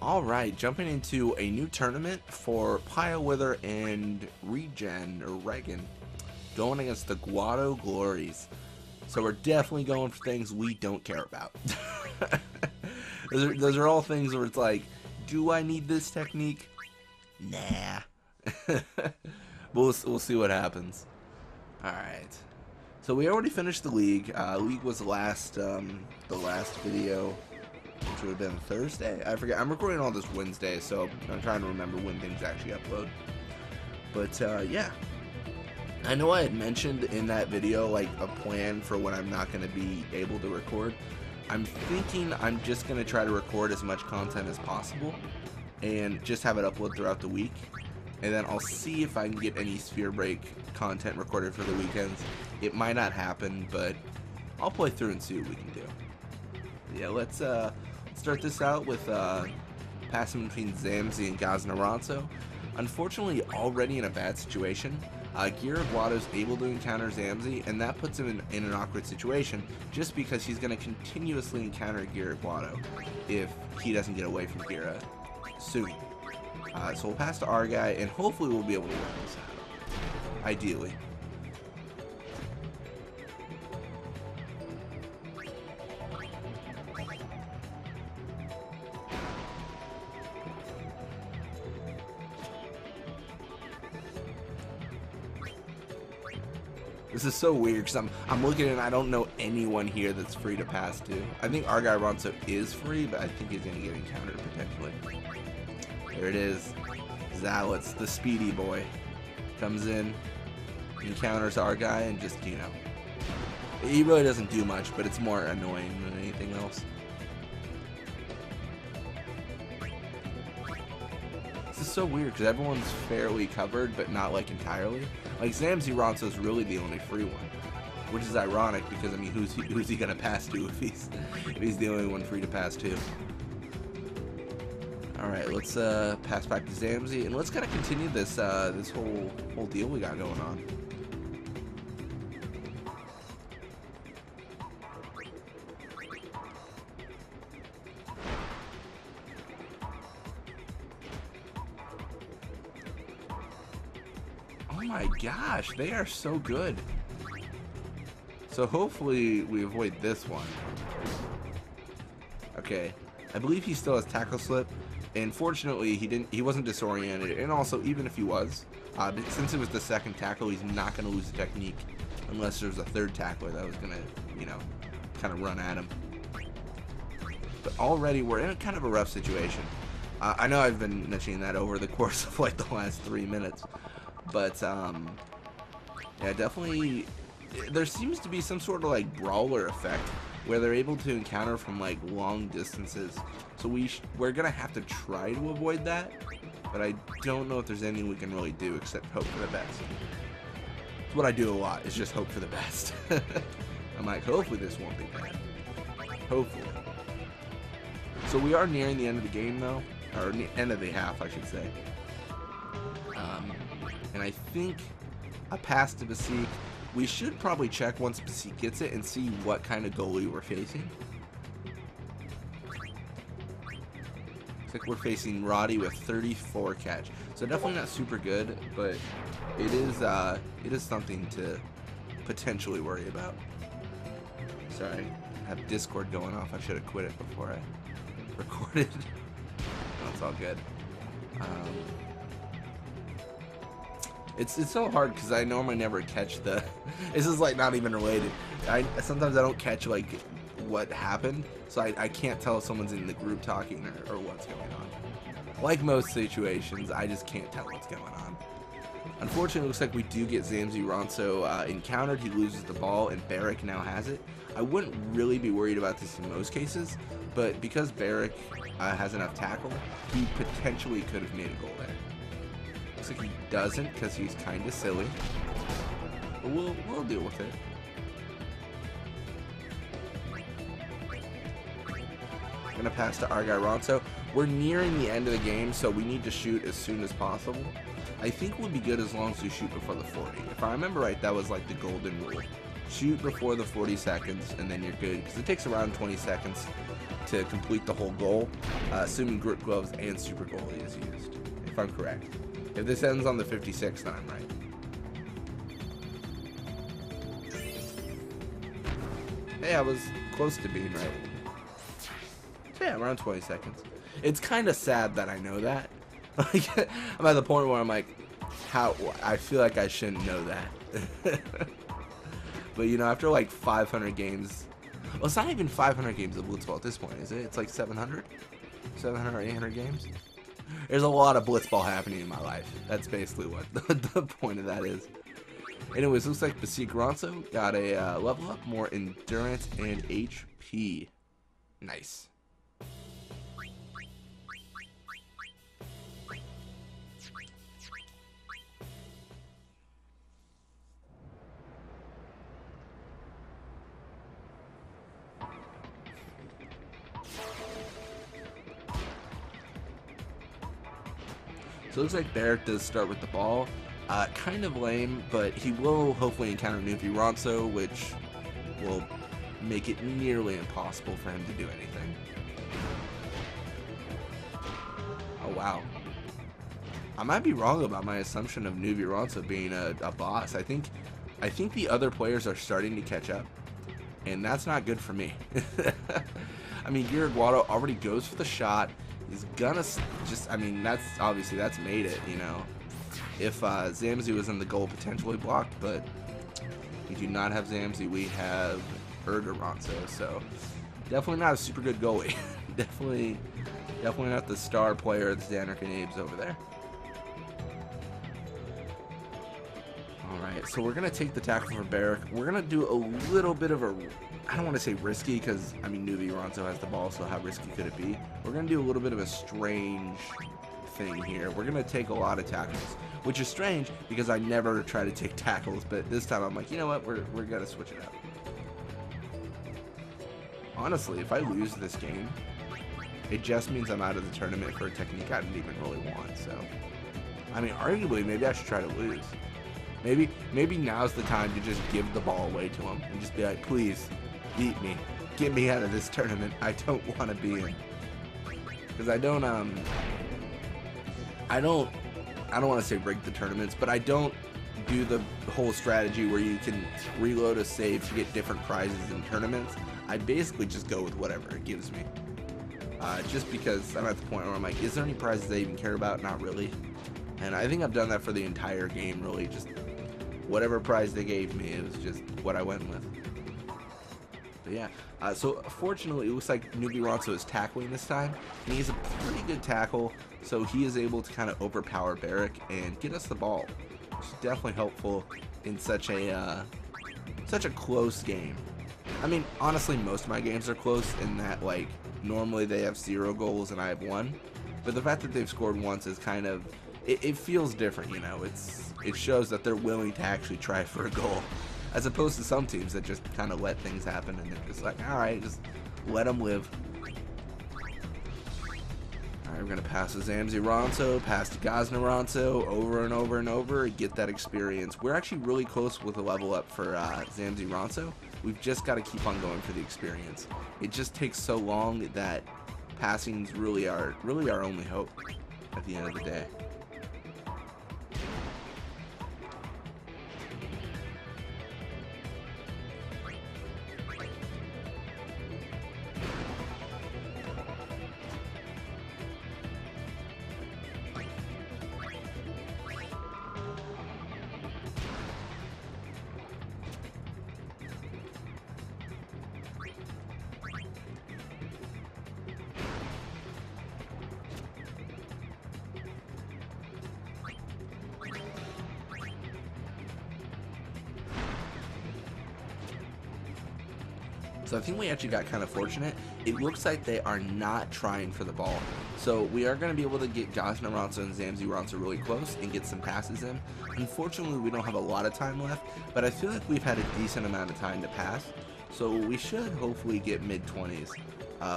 Alright, jumping into a new tournament for Pile Wither and Regan, going against the Guado Glories. So we're definitely going for things we don't care about. those are all things where it's like, do I need this technique? Nah. we'll see what happens. Alright. So we already finished the league. League was the last video, which would have been Thursday. I forget. I'm recording all this Wednesday, so I'm trying to remember when things actually upload. But yeah, I know I had mentioned in that video like a plan for when I'm not going to be able to record. I'm thinking I'm just going to try to record as much content as possible and just have it upload throughout the week. And then I'll see if I can get any Sphere Break content recorded for the weekends. It might not happen, but I'll play through and see what we can do. Yeah, let's start this out with passing between Zamzi and Ronso. Unfortunately, already in a bad situation. Guado's able to encounter Zamzi, and that puts him in an awkward situation just because he's going to continuously encounter Guado if he doesn't get away from Gira soon. So we'll pass to our guy, and hopefully we'll be able to work this out. Ideally. This is so weird because I'm looking and I don't know anyone here that's free to pass to. I think our guy Ronso is free, but I think he's going to get encountered potentially. There it is. Zalitz, the speedy boy, comes in, encounters our guy, and just, you know, he really doesn't do much, but it's more annoying than anything else. This is so weird because everyone's fairly covered, but not like entirely. Like Zamzi Ronso is really the only free one, which is ironic because I mean, who's he gonna pass to if he's the only one free to pass to? All right, let's pass back to Zamzi, and let's kind of continue this this whole deal we got going on. Oh my gosh, they are so good. So hopefully we avoid this one. Okay, I believe he still has tackle slip. And fortunately, he wasn't disoriented, and also even if he was, since it was the second tackle, he's not going to lose the technique unless there's a third tackler that was going to, you know, kind of run at him. But already we're in kind of a rough situation. I know I've been mentioning that over the course of like the last 3 minutes, but yeah, definitely there seems to be some sort of like brawler effect where they're able to encounter from like long distances. So we're gonna have to try to avoid that, but I don't know if there's anything we can really do except hope for the best. It's what I do a lot, is just hope for the best. I'm like, hopefully this won't be bad. Hopefully. So we are nearing the end of the game though, or end of the half, I should say. And I think a pass to Basik. We should probably check once Basik gets it and see what kind of goalie we're facing. Looks like we're facing Roddy with 34 catch. So definitely not super good, but it is something to potentially worry about. Sorry, I have Discord going off. I should have quit it before I recorded. No, it's all good. It's so hard because I normally never catch the. This is like not even related. Sometimes I don't catch like what happened, so I can't tell if someone's in the group talking or what's going on. Like most situations, I just can't tell what's going on. Unfortunately, it looks like we do get Zamzi Ronso encountered. He loses the ball, and Barrick now has it. I wouldn't really be worried about this in most cases, but because Barrick has enough tackle, he potentially could have made a goal there. Looks like he doesn't because he's kind of silly, but we'll deal with it. I'm gonna pass to our guy Ronso. We're nearing the end of the game, so we need to shoot as soon as possible. I think we'll be good as long as we shoot before the 40. If I remember right, that was like the golden rule. shoot before the 40 seconds, and then you're good. Because it takes around 20 seconds to complete the whole goal, assuming grip gloves and super goalie is used, if I'm correct. If this ends on the 56, then I'm right. Hey, I was close to being right. So yeah, around 20 seconds. It's kind of sad that I know that. Like, I'm at the point where I'm like, how? I feel like I shouldn't know that. But you know, after like 500 games, well, it's not even 500 games of Blitzball at this point, is it? It's like 700, 800 games. There's a lot of Blitzball happening in my life. That's basically what the point of that is. Anyways, looks like Ronso got a level up, more endurance and HP. Nice. So it looks like Barrett does start with the ball. Kind of lame, but he will hopefully encounter Ronso, which will make it nearly impossible for him to do anything. Oh wow. I might be wrong about my assumption of Ronso being a boss. I think the other players are starting to catch up, and that's not good for me. I mean, Guado already goes for the shot. He's gonna just, I mean, that's obviously, that's made it, you know. If Zamzi was in the goal, potentially blocked, but we do not have Zamzi. We have Ronso, so definitely not a super good goalie. definitely not the star player of the Xander Canabes over there. Alright, so we're going to take the tackle for Barrick. We're going to do a little bit of a, I don't want to say risky, because, I mean, Ronso has the ball, so how risky could it be? We're going to do a little bit of a strange thing here. We're going to take a lot of tackles, which is strange, because I never try to take tackles, but this time I'm like, you know what, we're going to switch it up. Honestly, if I lose this game, it just means I'm out of the tournament for a technique I didn't even really want, so. I mean, arguably, maybe I should try to lose. Maybe now's the time to just give the ball away to him and just be like, please, beat me. Get me out of this tournament. I don't want to be in. Because I don't want to say rig the tournaments, but I don't do the whole strategy where you can reload a save to get different prizes in tournaments. I basically just go with whatever it gives me. Just because I'm at the point where I'm like, is there any prizes I even care about? Not really. And I think I've done that for the entire game, really. Just whatever prize they gave me, it was just what I went with. But yeah, so fortunately, it looks like Ronso is tackling this time, and he's a pretty good tackle, so he is able to kind of overpower Barrick and get us the ball, which is definitely helpful in such a close game. I mean, honestly, most of my games are close in that, like, normally they have 0 goals and I have 1, but the fact that they've scored once is kind of, it feels different, you know. It shows that they're willing to actually try for a goal, as opposed to some teams that just kind of let things happen and they're just like, all right, just let them live. All right, we're gonna pass to Ronso, pass to Ronso, over and over and over, and get that experience. We're actually really close with a level up for Ronso. We've just got to keep on going for the experience. It just takes so long that passings really are our only hope at the end of the day. So I think we actually got kind of fortunate. It looks like they are not trying for the ball. So we are going to be able to get Ronso and Ronso really close and get some passes in. Unfortunately, we don't have a lot of time left, but I feel like we've had a decent amount of time to pass. So we should hopefully get mid-20s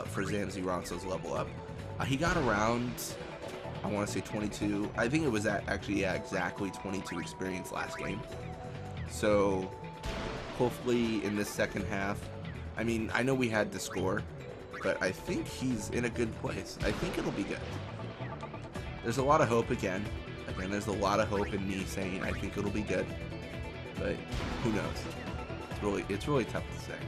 for Ronso's level up. He got around, I want to say 22. I think it was at actually, yeah, exactly 22 experience last game. So hopefully in this second half, I mean, I know we had to score, but I think he's in a good place. I think it'll be good. There's a lot of hope again. Again, there's a lot of hope in me saying I think it'll be good, but who knows? It's really tough to say.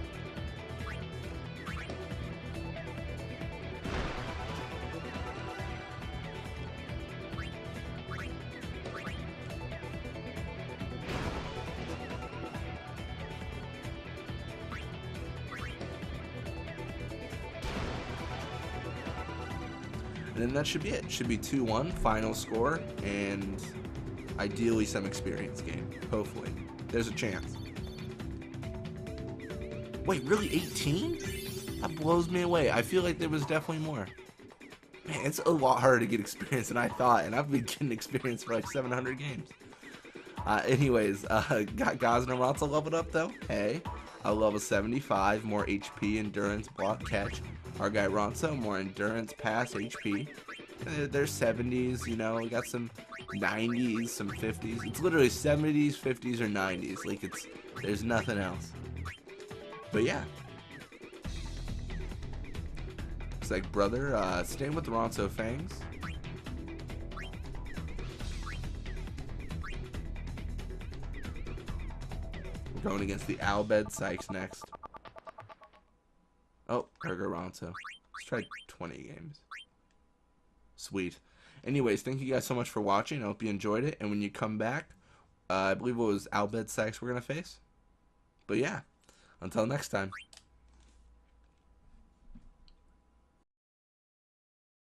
And then that should be it. Should be 2-1, final score, and ideally some experience gain. Hopefully. There's a chance. Wait, really 18? That blows me away. I feel like there was definitely more. Man, it's a lot harder to get experience than I thought, and I've been getting experience for like 700 games. Anyways, Gosner Ronso leveled up though. Hey, a level 75, more HP, endurance, block, catch. Our guy Ronso, more endurance, pass, HP. There's 70s, you know, we got some 90s, some 50s. It's literally 70s, 50s, or 90s. Like, there's nothing else. But yeah. Looks like brother, staying with the Ronso Fangs. We're going against the Albed Sykes next. Oh, Burger Ronso. Let's try 20 games. Sweet. Anyways, thank you guys so much for watching. I hope you enjoyed it. And when you come back, I believe it was Albed Sykes we're going to face. But yeah, until next time.